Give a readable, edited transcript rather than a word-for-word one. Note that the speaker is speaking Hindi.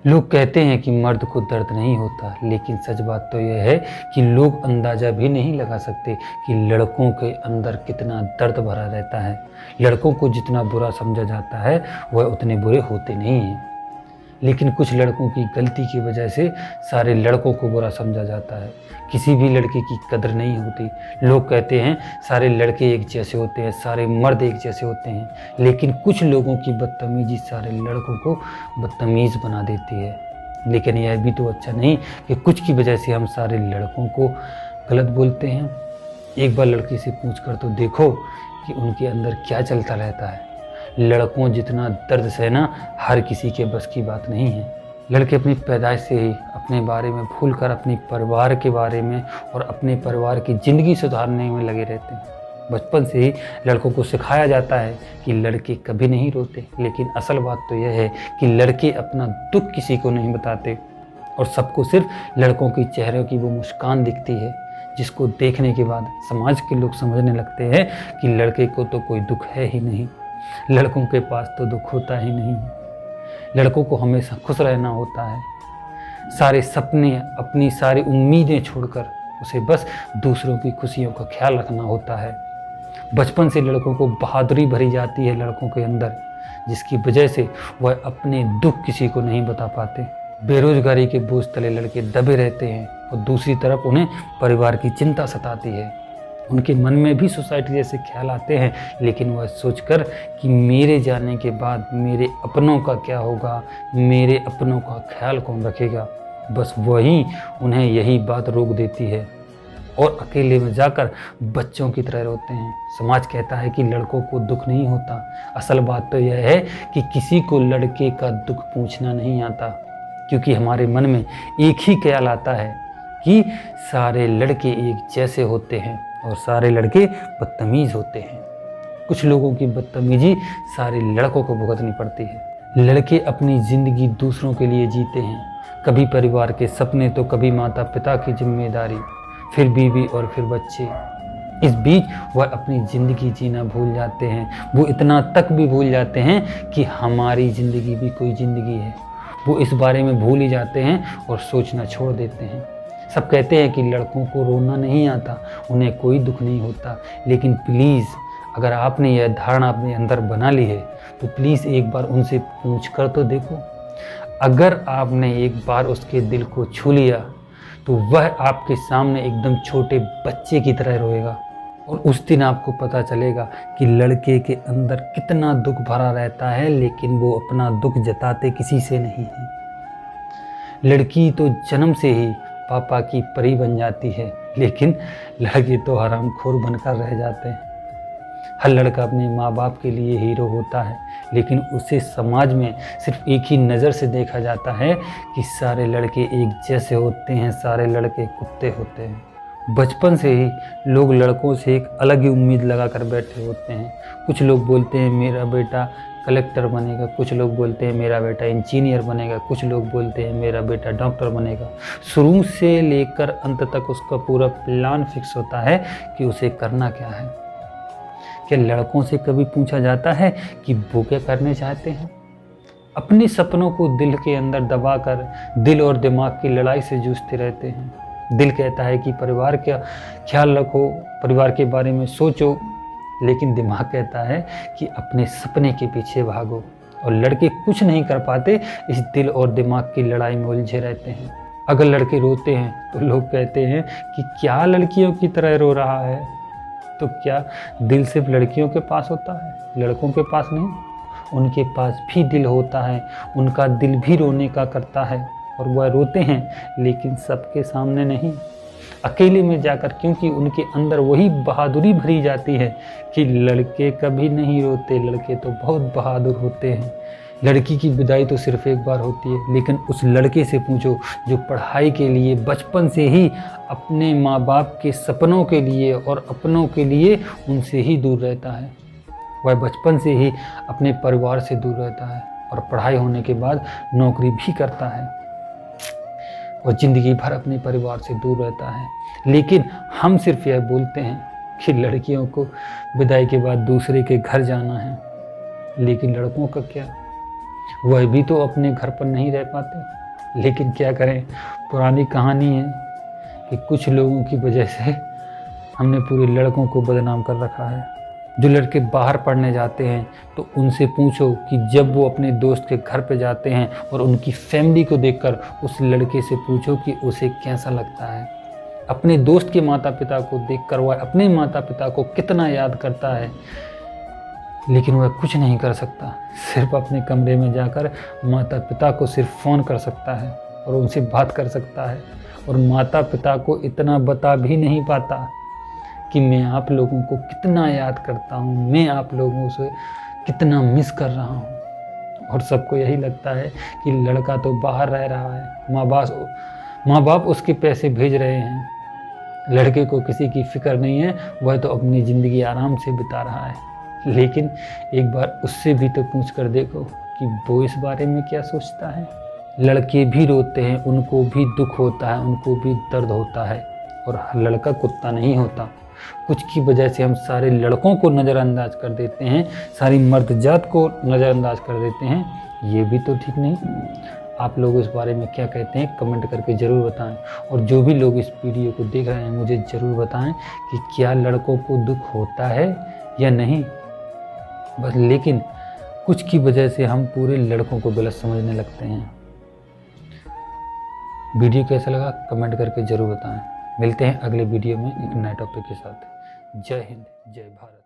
लोग कहते हैं कि मर्द को दर्द नहीं होता, लेकिन सच बात तो यह है कि लोग अंदाज़ा भी नहीं लगा सकते कि लड़कों के अंदर कितना दर्द भरा रहता है। लड़कों को जितना बुरा समझा जाता है वह उतने बुरे होते नहीं हैं, लेकिन कुछ लड़कों की गलती की वजह से सारे लड़कों को बुरा समझा जाता है। किसी भी लड़के की कदर नहीं होती। लोग कहते हैं सारे लड़के एक जैसे होते हैं, सारे मर्द एक जैसे होते हैं, लेकिन कुछ लोगों की बदतमीजी सारे लड़कों को बदतमीज़ बना देती है। लेकिन यह भी तो अच्छा नहीं कि कुछ की वजह से हम सारे लड़कों को गलत बोलते हैं। एक बार लड़की से पूछ कर तो देखो कि उनके अंदर क्या चलता रहता है। लड़कों जितना दर्द सहना हर किसी के बस की बात नहीं है। लड़के अपनी पैदाइश से ही अपने बारे में भूलकर अपने परिवार के बारे में और अपने परिवार की ज़िंदगी सुधारने में लगे रहते हैं। बचपन से ही लड़कों को सिखाया जाता है कि लड़के कभी नहीं रोते, लेकिन असल बात तो यह है कि लड़के अपना दुख किसी को नहीं बताते और सबको सिर्फ लड़कों के चेहरे की वो मुस्कान दिखती है, जिसको देखने के बाद समाज के लोग समझने लगते हैं कि लड़के को तो कोई दुख है ही नहीं, लड़कों के पास तो दुख होता ही नहीं। लड़कों को हमेशा खुश रहना होता है। सारे सपने, अपनी सारी उम्मीदें छोड़कर उसे बस दूसरों की खुशियों का ख्याल रखना होता है। बचपन से लड़कों को बहादुरी भरी जाती है लड़कों के अंदर, जिसकी वजह से वह अपने दुख किसी को नहीं बता पाते। बेरोजगारी के बोझ तले लड़के दबे रहते हैं और दूसरी तरफ उन्हें परिवार की चिंता सताती है। उनके मन में भी सोसाइटी जैसे ख्याल आते हैं, लेकिन वह सोचकर कि मेरे जाने के बाद मेरे अपनों का क्या होगा, मेरे अपनों का ख्याल कौन रखेगा, बस वही उन्हें यही बात रोक देती है और अकेले में जाकर बच्चों की तरह रोते हैं। समाज कहता है कि लड़कों को दुख नहीं होता। असल बात तो यह है कि किसी को लड़के का दुख पूछना नहीं आता, क्योंकि हमारे मन में एक ही ख्याल आता है कि सारे लड़के एक जैसे होते हैं और सारे लड़के बदतमीज़ होते हैं। कुछ लोगों की बदतमीजी सारे लड़कों को भुगतनी पड़ती है। लड़के अपनी ज़िंदगी दूसरों के लिए जीते हैं, कभी परिवार के सपने तो कभी माता पिता की जिम्मेदारी, फिर बीवी और फिर बच्चे। इस बीच वह अपनी ज़िंदगी जीना भूल जाते हैं। वो इतना तक भी भूल जाते हैं कि हमारी ज़िंदगी भी कोई ज़िंदगी है। वो इस बारे में भूल ही जाते हैं और सोचना छोड़ देते हैं। सब कहते हैं कि लड़कों को रोना नहीं आता, उन्हें कोई दुख नहीं होता, लेकिन प्लीज़ अगर आपने यह धारणा अपने अंदर बना ली है तो प्लीज़ एक बार उनसे पूछ कर तो देखो। अगर आपने एक बार उसके दिल को छू लिया तो वह आपके सामने एकदम छोटे बच्चे की तरह रोएगा और उस दिन आपको पता चलेगा कि लड़के के अंदर कितना दुख भरा रहता है, लेकिन वो अपना दुख जताते किसी से नहीं है। लड़की तो जन्म से ही पापा की परी बन जाती है, लेकिन लड़के तो हरामखोर बनकर रह जाते हैं। हर लड़का अपने माँ बाप के लिए हीरो होता है, लेकिन उसे समाज में सिर्फ एक ही नज़र से देखा जाता है कि सारे लड़के एक जैसे होते हैं, सारे लड़के कुत्ते होते हैं। बचपन से ही लोग लड़कों से एक अलग ही उम्मीद लगा कर बैठे होते हैं। कुछ लोग बोलते हैं मेरा बेटा कलेक्टर बनेगा, कुछ लोग बोलते हैं मेरा बेटा इंजीनियर बनेगा, कुछ लोग बोलते हैं मेरा बेटा डॉक्टर बनेगा। शुरू से लेकर अंत तक उसका पूरा प्लान फिक्स होता है कि उसे करना क्या है। क्या लड़कों से कभी पूछा जाता है कि वो क्या करने चाहते हैं? अपने सपनों को दिल के अंदर दबाकर दिल और दिमाग की लड़ाई से जूझते रहते हैं। दिल कहता है कि परिवार का ख्याल रखो, परिवार के बारे में सोचो, लेकिन दिमाग कहता है कि अपने सपने के पीछे भागो। और लड़के कुछ नहीं कर पाते, इस दिल और दिमाग की लड़ाई में उलझे रहते हैं। अगर लड़के रोते हैं तो लोग कहते हैं कि क्या लड़कियों की तरह रो रहा है। तो क्या दिल सिर्फ लड़कियों के पास होता है, लड़कों के पास नहीं? उनके पास भी दिल होता है, उनका दिल भी रोने का करता है और वह रोते हैं, लेकिन सबके सामने नहीं, अकेले में जाकर, क्योंकि उनके अंदर वही बहादुरी भरी जाती है कि लड़के कभी नहीं रोते, लड़के तो बहुत बहादुर होते हैं। लड़की की विदाई तो सिर्फ एक बार होती है, लेकिन उस लड़के से पूछो जो पढ़ाई के लिए बचपन से ही अपने माँ बाप के सपनों के लिए और अपनों के लिए उनसे ही दूर रहता है। वह बचपन से ही अपने परिवार से दूर रहता है और पढ़ाई होने के बाद नौकरी भी करता है और ज़िंदगी भर अपने परिवार से दूर रहता है। लेकिन हम सिर्फ यह बोलते हैं कि लड़कियों को विदाई के बाद दूसरे के घर जाना है, लेकिन लड़कों का क्या? वह भी तो अपने घर पर नहीं रह पाते। लेकिन क्या करें, पुरानी कहानी है कि कुछ लोगों की वजह से हमने पूरे लड़कों को बदनाम कर रखा है। जो लड़के बाहर पढ़ने जाते हैं तो उनसे पूछो कि जब वो अपने दोस्त के घर पे जाते हैं और उनकी फैमिली को देखकर उस लड़के से पूछो कि उसे कैसा लगता है। अपने दोस्त के माता पिता को देखकर वह अपने माता पिता को कितना याद करता है, लेकिन वह कुछ नहीं कर सकता। सिर्फ अपने कमरे में जाकर माता पिता को सिर्फ फ़ोन कर सकता है और उनसे बात कर सकता है, और माता पिता को इतना बता भी नहीं पाता कि मैं आप लोगों को कितना याद करता हूँ, मैं आप लोगों से कितना मिस कर रहा हूँ। और सबको यही लगता है कि लड़का तो बाहर रह रहा है, माँ बाप उसके पैसे भेज रहे हैं, लड़के को किसी की फिक्र नहीं है, वह तो अपनी ज़िंदगी आराम से बिता रहा है। लेकिन एक बार उससे भी तो पूछ कर देखो कि वो इस बारे में क्या सोचता है। लड़के भी रोते हैं, उनको भी दुख होता है, उनको भी दर्द होता है, और हर लड़का कुत्ता नहीं होता। कुछ की वजह से हम सारे लड़कों को नज़रअंदाज कर देते हैं, सारी मर्द जात को नज़रअंदाज कर देते हैं। ये भी तो ठीक नहीं। आप लोग इस बारे में क्या कहते हैं, कमेंट करके ज़रूर बताएं। और जो भी लोग इस वीडियो को देख रहे हैं मुझे ज़रूर बताएं कि क्या लड़कों को दुख होता है या नहीं। बस लेकिन कुछ की वजह से हम पूरे लड़कों को गलत समझने लगते हैं। वीडियो कैसा लगा कमेंट करके ज़रूर बताएं। मिलते हैं अगले वीडियो में एक नए टॉपिक के साथ। जय हिंद, जय भारत।